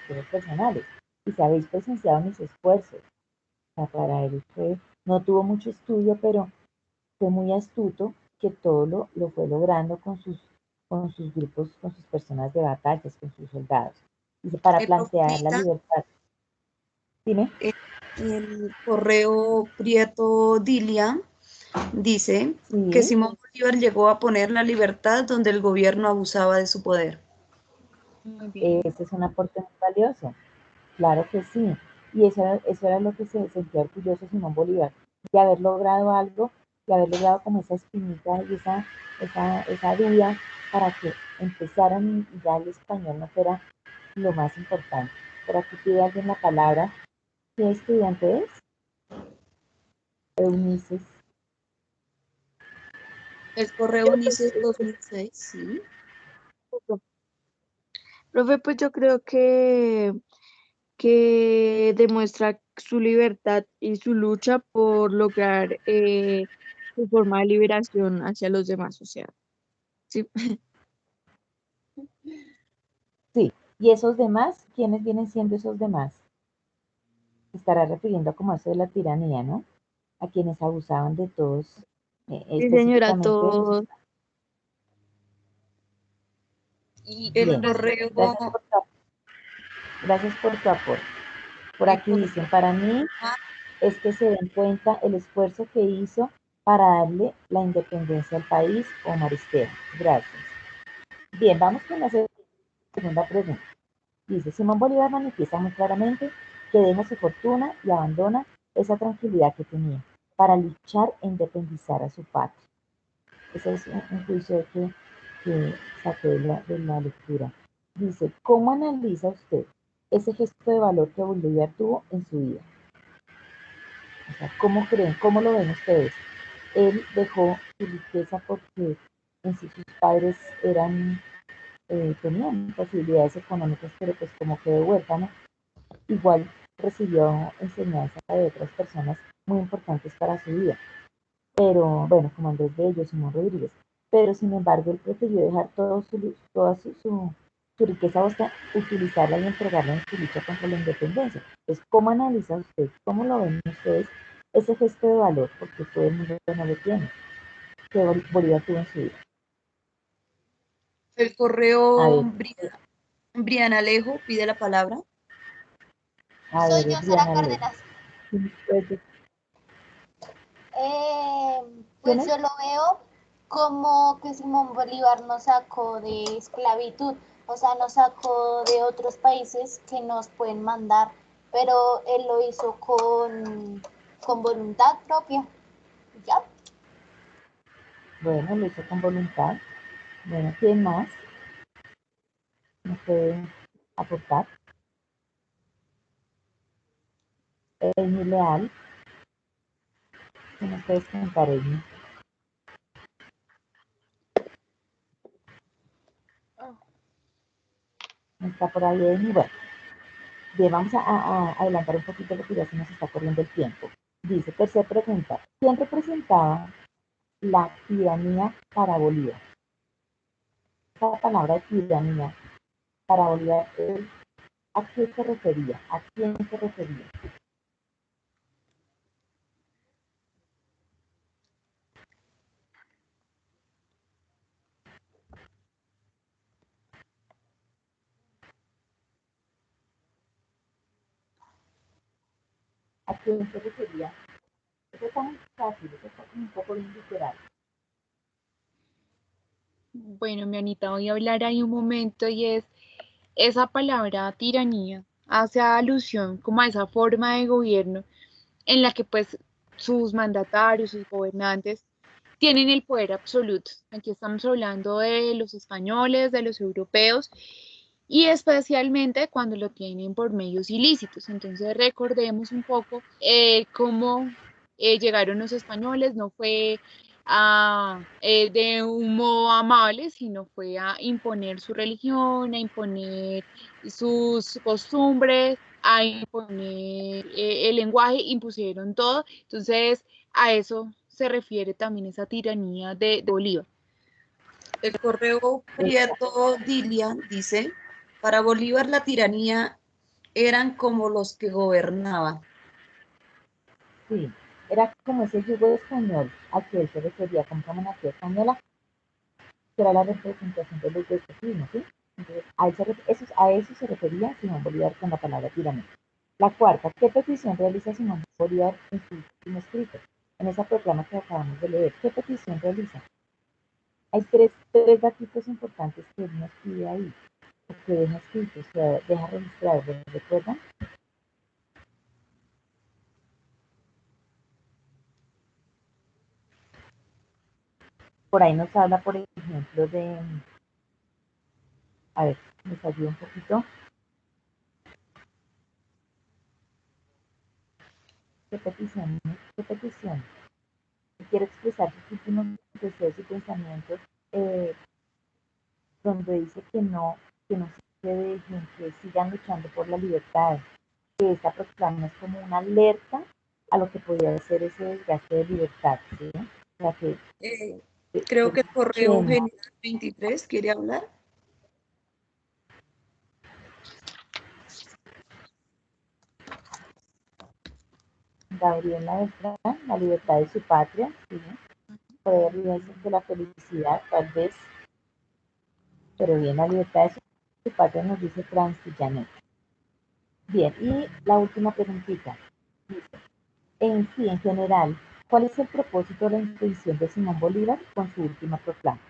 cosas personales. Y si habéis presenciado mis esfuerzos, o sea, para él no tuvo mucho estudio, pero fue muy astuto, que todo lo fue logrando con sus grupos, con sus personas de batallas, con sus soldados. Dice: para plantear la libertad. Dime. El correo Prieto Dilia dice que Simón Bolívar llegó a poner la libertad donde el gobierno abusaba de su poder. Ese es un aporte muy valioso, claro que sí. Y eso era lo que se sentía orgulloso Simón Bolívar, de haber logrado algo, de haber logrado como esa espinita y esa duda, para que empezaran y ya el español no fuera lo más importante. Por aquí pide alguien la palabra. ¿Qué estudiante es? Eunices. El correo Eunices 2006, sí. Profe, pues yo creo que demuestra su libertad y su lucha por lograr su forma de liberación hacia los demás, o sea, sí. Sí, y esos demás, ¿quiénes vienen siendo esos demás? Se estará refiriendo como a eso de la tiranía, ¿no? A quienes abusaban de todos, Sí, señora, específicamente todos. Y el correo... Gracias por tu aporte. Por aquí dicen: para mí es que se den cuenta el esfuerzo que hizo para darle la independencia al país, Omar Esteban. Gracias. Bien, vamos con la segunda pregunta. Dice: Simón Bolívar manifiesta muy claramente que deja su fortuna y abandona esa tranquilidad que tenía para luchar e independizar a su patria. Ese es un juicio que saqué de la lectura. Dice, ¿cómo analiza usted ese gesto de valor que Bolívar tuvo en su vida? O sea, ¿cómo creen, cómo lo ven ustedes? Él dejó su riqueza porque en sí sus padres tenían posibilidades económicas, pero pues como quedó huérfano, igual recibió enseñanza de otras personas muy importantes para su vida. Pero bueno, como Andrés Bello, Simón Rodríguez. Pero sin embargo, él prefirió dejar toda su riqueza hasta utilizarla y entregarla en su lucha contra la independencia. Entonces, ¿cómo analiza usted, cómo lo ven ustedes ese gesto de valor? Porque todo el mundo no lo tiene, que Bolívar tuvo en su vida. El A correo ver, Brian Alejo pide la palabra. a Soy ver, yo, Sara Briana Alejo. Cárdenas. Pues, Pues yo lo veo como que Simón Bolívar nos sacó de esclavitud, o sea, nos sacó de otros países que nos pueden mandar, pero él lo hizo con voluntad propia. ¿Ya? Bueno, lo hizo con voluntad. Bueno, ¿quién más nos puede aportar? Amy Leal. ¿Qué nos puedes contar, Amy? Está por ahí Amy. Bueno, bien, vamos a adelantar un poquito porque ya se nos está corriendo el tiempo. Dice, tercera pregunta, ¿quién representaba la tiranía para Bolívar? Esta palabra de tiranía para Bolívar, ¿a qué se refería? ¿A quién se refería? ¿A quién se refería? Eso está muy fácil, eso está como un poco bien literal. Bueno, mi Anita, voy a hablar ahí un momento y es esa palabra tiranía hace alusión como a esa forma de gobierno en la que pues sus mandatarios, sus gobernantes tienen el poder absoluto. Aquí estamos hablando de los españoles, de los europeos y especialmente cuando lo tienen por medios ilícitos. Entonces recordemos un poco cómo llegaron los españoles, no fue de un modo amable, sino fue a imponer su religión, a imponer sus costumbres, a imponer el lenguaje, impusieron todo. Entonces, a eso se refiere también esa tiranía de Bolívar. El correo Prieto Dilian dice, para Bolívar la tiranía eran como los que gobernaban. Sí, era como ese yugo español al que él se refería como una monarquía española, que era la representación de los despotismos, ¿sí? Entonces, a eso se refería Simón Bolívar con la palabra tiranía. La cuarta, ¿qué petición realiza Simón Bolívar en su último escrito? En esa proclama que acabamos de leer, ¿qué petición realiza? Hay tres datos importantes que él nos pide ahí, que deja escritos, que deja registrados, ¿recuerdan? Por ahí nos habla, por ejemplo, de... A ver, les ayuda un poquito. ¿Qué petición? ¿Qué petición? Quiere expresar sus últimos deseos y pensamientos, donde dice que no se dejen, que sigan luchando por la libertad, que esta proclama es como una alerta a lo que podría ser ese desgaste de libertad, ¿sí? O sea que creo que el correo General 23 quiere hablar. Gabriela Beltrán, la libertad de su patria, ¿sí? Puede olvidarse de la felicidad, tal vez, pero bien, la libertad de su patria nos dice Francis. Bien, y la última preguntita. Dice, en sí, en general, ¿cuál es el propósito o la intención de Simón Bolívar con su última proclama?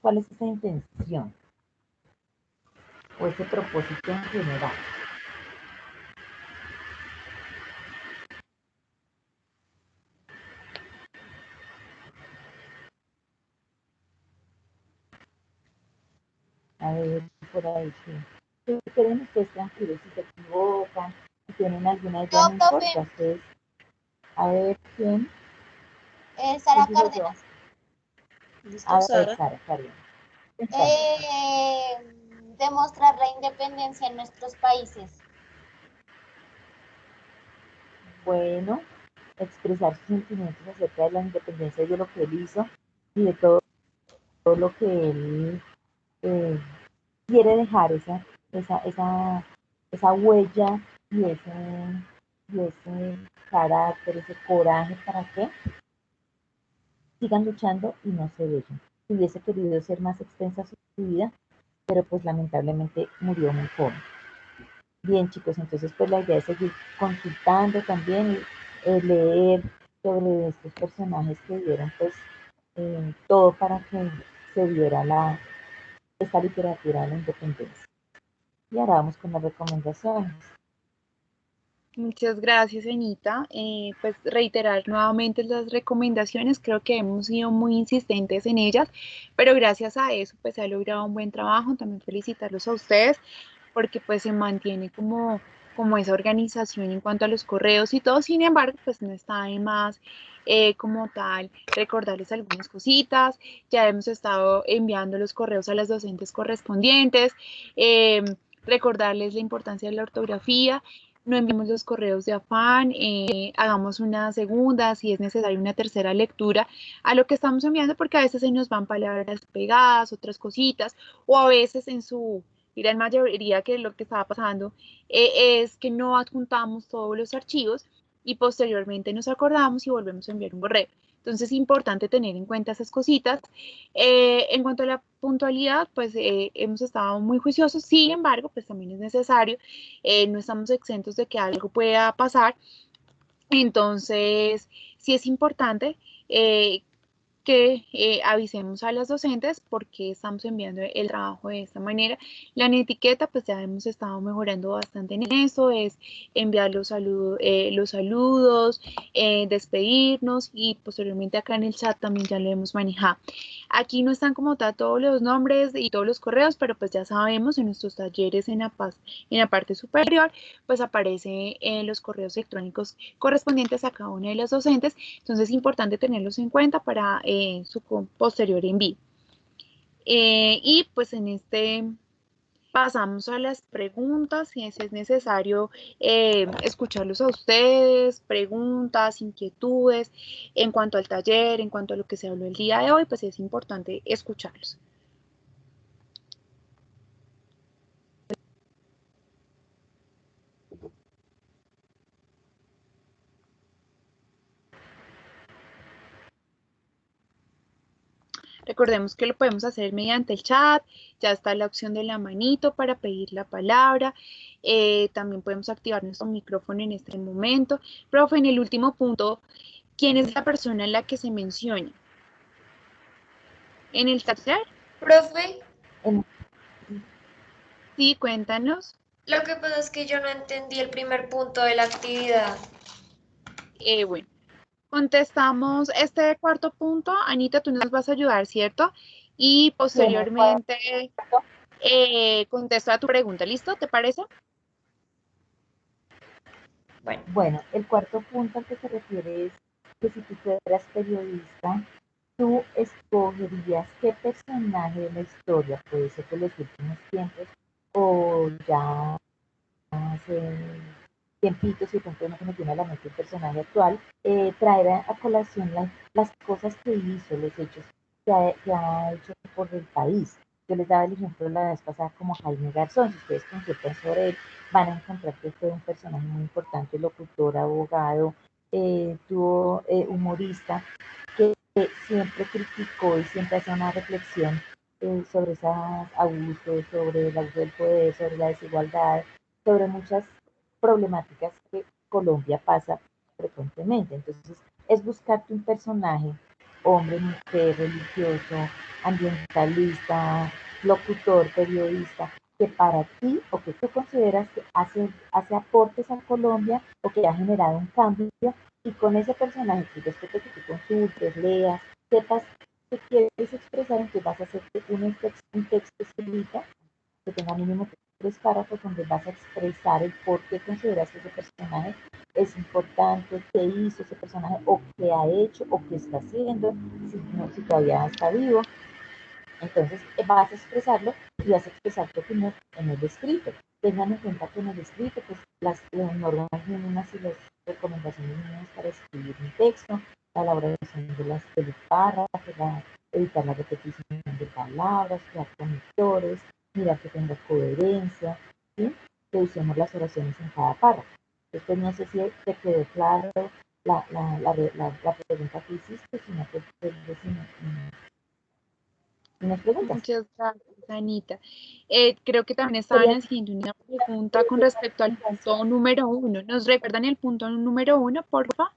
¿Cuál es esa intención? o ese propósito en general. A ver, por ahí sí. Si quieren ustedes tranquilos, si se equivocan, si tienen alguna idea, no importa. Ustedes, a ver, ¿quién? Sara Cárdenas. A ver, Sara Cárdenas. Demostrar la independencia en nuestros países. Bueno, expresar sus sentimientos acerca de la independencia y de lo que él hizo y de todo lo que él quiere dejar, esa huella y ese carácter, ese coraje para que sigan luchando y no se dejen. Si hubiese querido ser más extensa su vida, pero pues lamentablemente murió muy joven. Bien, chicos, entonces pues la idea es seguir consultando también, leer sobre estos personajes que dieron pues todo para que se diera esta literatura de la independencia. Y ahora vamos con las recomendaciones. Muchas gracias, Anita. Pues reiterar nuevamente las recomendaciones, creo que hemos sido muy insistentes en ellas, pero gracias a eso pues se ha logrado un buen trabajo. También felicitarlos a ustedes porque pues se mantiene como esa organización en cuanto a los correos y todo. Sin embargo, pues no está de más como tal recordarles algunas cositas. Ya hemos estado enviando los correos a las docentes correspondientes, recordarles la importancia de la ortografía. No enviemos los correos de afán, hagamos una segunda, si es necesario una tercera lectura a lo que estamos enviando, porque a veces se nos van palabras pegadas, otras cositas, o a veces en su gran mayoría, que lo que estaba pasando es que no adjuntamos todos los archivos y posteriormente nos acordamos y volvemos a enviar un correo. Entonces es importante tener en cuenta esas cositas. En cuanto a la puntualidad, pues hemos estado muy juiciosos. Sin embargo, pues también es necesario, no estamos exentos de que algo pueda pasar. Entonces, sí es importante que avisemos a las docentes porque estamos enviando el trabajo de esta manera. La etiqueta, pues ya hemos estado mejorando bastante en eso, es enviar los saludos, despedirnos, y posteriormente acá en el chat también ya lo hemos manejado. Aquí no están como tal todos los nombres y todos los correos, pero pues ya sabemos, en nuestros talleres en la parte superior, pues aparecen los correos electrónicos correspondientes a cada una de las docentes. Entonces es importante tenerlos en cuenta para su posterior envío. Y pues en este pasamos a las preguntas, si es necesario escucharlos a ustedes, preguntas, inquietudes en cuanto al taller, en cuanto a lo que se habló el día de hoy, pues es importante escucharlos. Recordemos que lo podemos hacer mediante el chat, ya está la opción de la manito para pedir la palabra, también podemos activar nuestro micrófono en este momento. Profe, en el último punto, ¿quién es la persona en la que se menciona? ¿En el taller? Profe. Sí, cuéntanos. Lo que pasa es que yo no entendí el primer punto de la actividad. Bueno. Contestamos este cuarto punto. Anita, tú nos vas a ayudar, ¿cierto? Y posteriormente contesto a tu pregunta. ¿Listo? ¿Te parece? Bueno, el cuarto punto al que se refiere es que si tú fueras periodista, tú escogerías qué personaje de la historia, puede ser de los últimos tiempos o ya hace tiempitos, y de pronto no se me viene a la mente un personaje actual, traer a colación las cosas que hizo, los hechos que ha hecho por el país. Yo les daba el ejemplo la vez pasada como Jaime Garzón. Si ustedes consultan sobre él, van a encontrar que fue un personaje muy importante, locutor, abogado, humorista, que siempre criticó y siempre hacía una reflexión sobre esos abusos, sobre el abuso del poder, sobre la desigualdad, sobre muchas problemáticas que Colombia pasa frecuentemente. Entonces, es buscarte un personaje, hombre, mujer, religioso, ambientalista, locutor, periodista, que para ti o que tú consideras que hace aportes a Colombia o que ha generado un cambio, y con ese personaje que después de que tú consultes, leas, sepas que quieres expresar, entonces vas a hacer un texto escrito que tenga mínimo 3 párrafos donde vas a expresar el por qué consideras que ese personaje es importante, qué hizo ese personaje o qué ha hecho o qué está haciendo, si todavía está vivo. Entonces vas a expresarlo y vas a expresar tu opinión en el escrito. Tengan en cuenta que en el escrito, pues las normas mínimas y las recomendaciones mínimas para escribir un texto, la elaboración de los párrafos, evitar la repetición de palabras, crear conectores, mirar que tenga coherencia, ¿sí? Que usemos las oraciones en cada párrafo. Entonces, no sé si te quedó claro la pregunta que hiciste, sino que unas preguntas. Muchas gracias, Anita. Creo que también estaban haciendo una pregunta con respecto al punto número 1. ¿Nos recuerdan el punto número 1, por favor?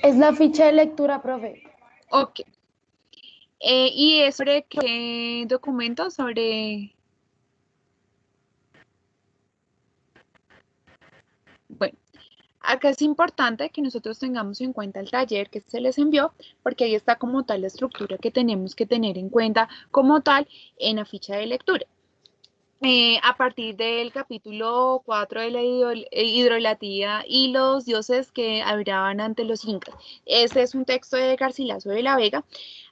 Es la ficha de lectura, profe. Ok. ¿Y es sobre qué documento? Sobre... Bueno, acá es importante que nosotros tengamos en cuenta el taller que se les envió, porque ahí está como tal la estructura que tenemos que tener en cuenta como tal en la ficha de lectura. A partir del capítulo 4 de la hidrolatía y los dioses que hablaban ante los incas. Este es un texto de Garcilaso de la Vega.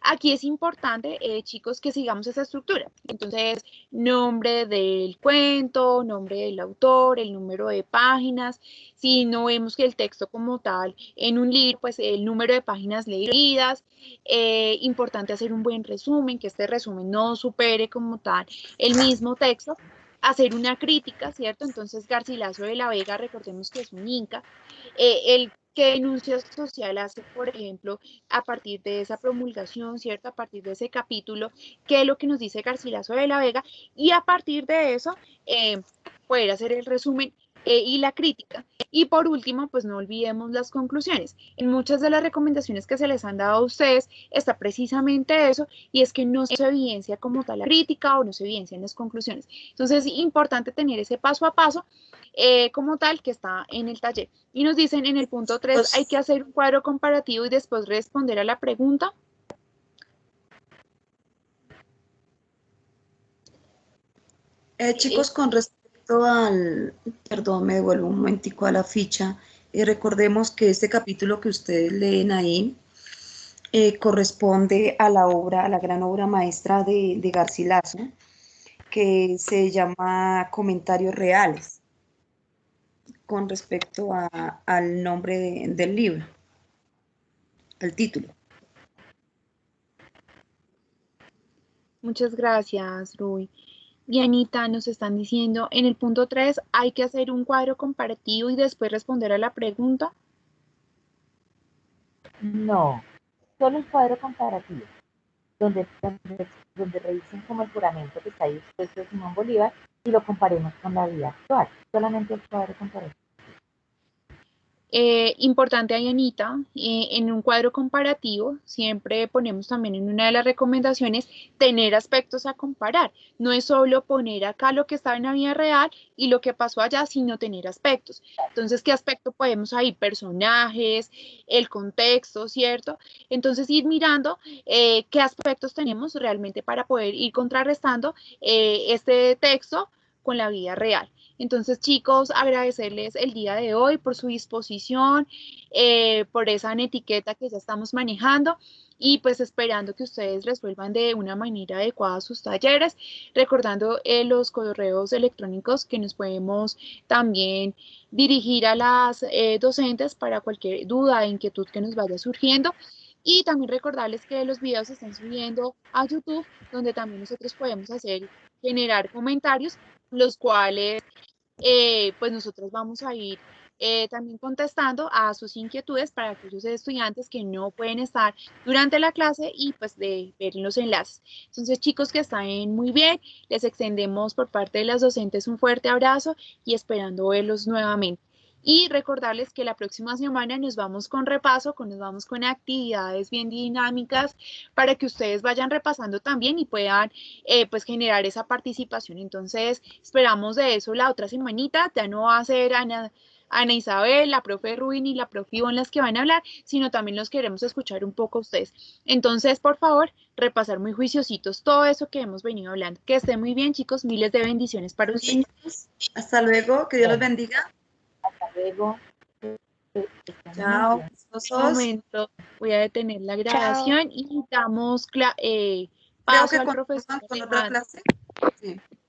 Aquí es importante, chicos, que sigamos esa estructura. Entonces, nombre del cuento, nombre del autor, el número de páginas. Si no vemos que el texto como tal en un libro, pues el número de páginas leídas. Importante hacer un buen resumen, que este resumen no supere como tal el mismo texto. Hacer una crítica, ¿cierto? Entonces Garcilaso de la Vega, recordemos que es un inca, el qué denuncia social hace, por ejemplo, a partir de esa promulgación, ¿cierto? A partir de ese capítulo, qué es lo que nos dice Garcilaso de la Vega, y a partir de eso, poder hacer el resumen y la crítica. Y por último, pues no olvidemos las conclusiones. En muchas de las recomendaciones que se les han dado a ustedes está precisamente eso, y es que no se evidencia como tal la crítica o no se evidencian las conclusiones. Entonces es importante tener ese paso a paso como tal que está en el taller. Y nos dicen en el punto 3, hay que hacer un cuadro comparativo y después responder a la pregunta. Chicos, con respecto al, perdón, me devuelvo un momentico a la ficha, recordemos que este capítulo que ustedes leen ahí corresponde a la obra, a la gran obra maestra de Garcilaso, que se llama Comentarios Reales, con respecto al nombre del libro, al título. Muchas gracias, Rui. Y Anita, nos están diciendo, en el punto 3 hay que hacer un cuadro comparativo y después responder a la pregunta. No, solo el cuadro comparativo, donde revisen como el juramento que está ahí expuesto de Simón Bolívar y lo comparemos con la vida actual, solamente el cuadro comparativo. Importante ahí, Anita, en un cuadro comparativo, siempre ponemos también en una de las recomendaciones tener aspectos a comparar. No es solo poner acá lo que estaba en la vida real y lo que pasó allá, sino tener aspectos. Entonces, ¿qué aspecto podemos ahí? Personajes, el contexto, ¿cierto? Entonces, ir mirando qué aspectos tenemos realmente para poder ir contrarrestando este texto con la vida real. Entonces, chicos, agradecerles el día de hoy por su disposición, por esa etiqueta que ya estamos manejando y pues esperando que ustedes resuelvan de una manera adecuada sus talleres, recordando los correos electrónicos que nos podemos también dirigir a las docentes para cualquier duda e inquietud que nos vaya surgiendo. Y también recordarles que los videos se están subiendo a YouTube, donde también nosotros podemos generar comentarios, los cuales pues nosotros vamos a ir también contestando a sus inquietudes para aquellos estudiantes que no pueden estar durante la clase y pues de ver los enlaces. Entonces, chicos, que están muy bien, les extendemos por parte de las docentes un fuerte abrazo y esperando verlos nuevamente. Y recordarles que la próxima semana nos vamos con repaso, nos vamos con actividades bien dinámicas para que ustedes vayan repasando también y puedan pues generar esa participación. Entonces esperamos de eso la otra semanita. Ya no va a ser Ana Isabel, la profe Rubin y la profe Ivonne las que van a hablar, sino también los queremos escuchar un poco a ustedes. Entonces, por favor, repasar muy juiciositos todo eso que hemos venido hablando. Que estén muy bien, chicos. Miles de bendiciones para ustedes. Hasta luego. Que Dios los bendiga. Hasta luego. Chao. Un momento, voy a detener la grabación y damos Creo paso que al profesor. con otra clase. Sí.